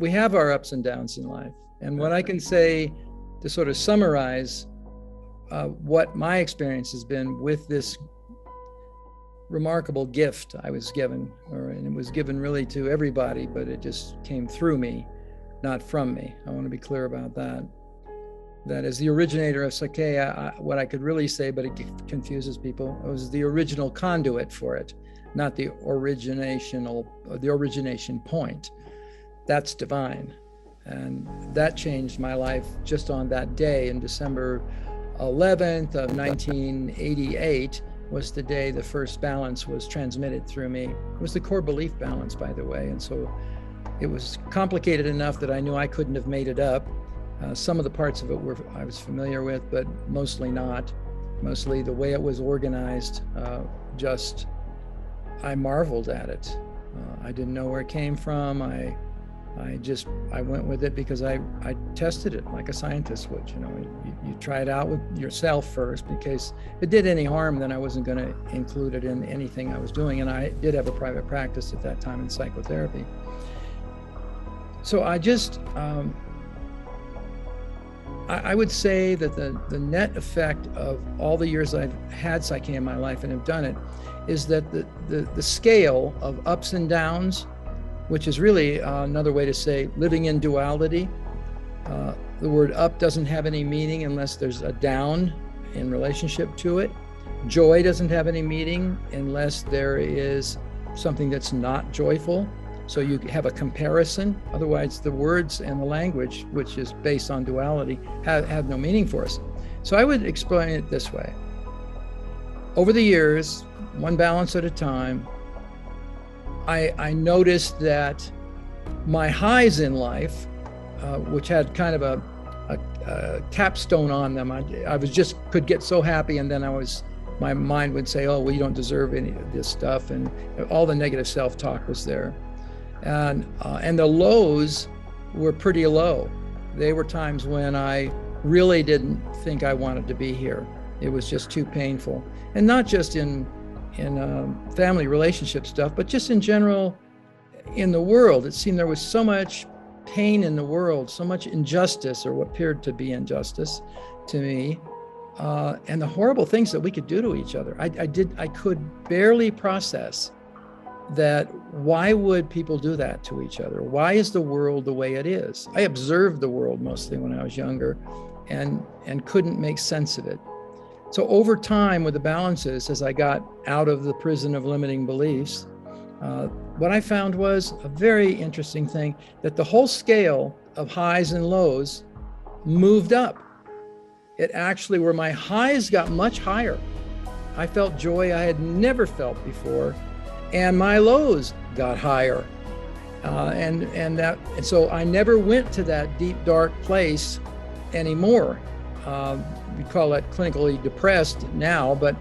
we have our ups and downs in life. And what I can say to sort of summarize what my experience has been with this remarkable gift I was given, and it was given really to everybody, but it just came through me, not from me. I want to be clear about that. That as the originator of PSYCH-K, what I could really say, but it confuses people, it was the original conduit for it, not the origination point. That's divine. And that changed my life just on that day. In December 11th of 1988 was the day the first balance was transmitted through me. It was the core belief balance, by the way. And so it was complicated enough that I knew I couldn't have made it up. Some of the parts of it I was familiar with, but mostly not. Mostly the way it was organized, I marveled at it. I didn't know where it came from. I went with it because I tested it like a scientist would. You try it out with yourself first, because if it did any harm, then I wasn't going to include it in anything I was doing. And I did have a private practice at that time in psychotherapy. So I would say that the net effect of all the years I've had PSYCH-K in my life and have done it is that the scale of ups and downs, which is really another way to say living in duality. The word up doesn't have any meaning unless there's a down in relationship to it. Joy doesn't have any meaning unless there is something that's not joyful. So you have a comparison. Otherwise, the words and the language, which is based on duality, have no meaning for us. So I would explain it this way. Over the years, one balance at a time, I noticed that my highs in life, which had kind of a capstone on them, I could get so happy, and then my mind would say, oh, well, you don't deserve any of this stuff, and all the negative self-talk was there. And the lows were pretty low. They were times when I really didn't think I wanted to be here. It was just too painful. And not just in family relationship stuff, but just in general in the world. It seemed there was so much pain in the world, so much injustice, or what appeared to be injustice to me, and the horrible things that we could do to each other. I could barely process that. Why would people do that to each other? Why is the world the way it is? I observed the world mostly when I was younger and couldn't make sense of it. So over time with the balances, as I got out of the prison of limiting beliefs, what I found was a very interesting thing, that the whole scale of highs and lows moved up. It actually, where my highs got much higher. I felt joy I had never felt before, and my lows got higher. And so I never went to that deep, dark place anymore. We call that clinically depressed now, but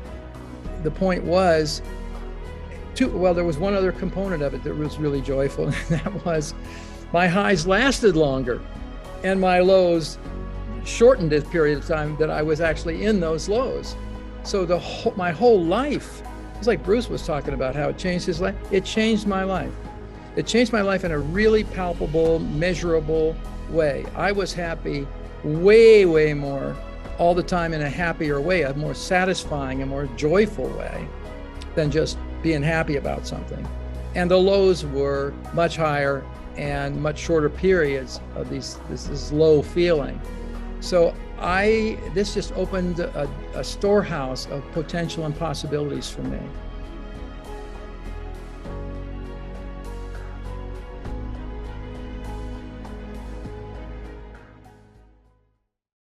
the point was, there was one other component of it that was really joyful, and that was my highs lasted longer and my lows shortened the period of time that I was actually in those lows. So my whole life, it's like Bruce was talking about how it changed his life. It changed my life. It changed my life in a really palpable, measurable way. I was happy way, way more all the time, in a happier way, a more satisfying, a more joyful way than just being happy about something. And the lows were much higher and much shorter periods of this low feeling. So this just opened a storehouse of potential and possibilities for me.